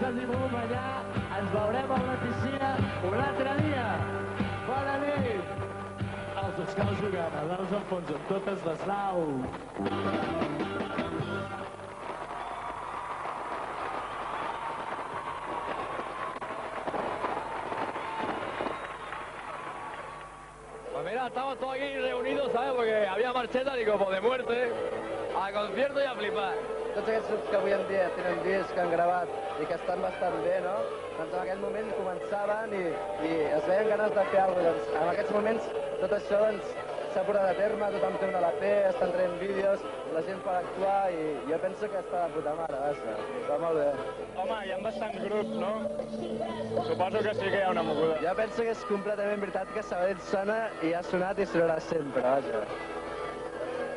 més hi volum allà. Ens veurem a la piscina un altre dia. Bona nit! Els dos caus jugant, els naus enfonsen totes les naus. Mira, estamos todos aquí reunidos, ¿sabes? Porque había marcheta y como de muerte, a concierto y a flipar. Tots aquests grups que avui en dia tenen disc, que han gravat i que estan bastant bé, no? Doncs en aquell moment començaven i es veien ganes de fer alguna cosa. Doncs en aquests moments tot això s'ha portat a terme, tothom té un LP, estan traient vídeos, la gent pot actuar i jo penso que està de puta mare, vaja. Està molt bé. Home, hi ha bastants grups, no? Suposo que sí que hi ha una moguda. Jo penso que és completament veritat que Sabadell sona i ha sonat i sonarà sempre, vaja.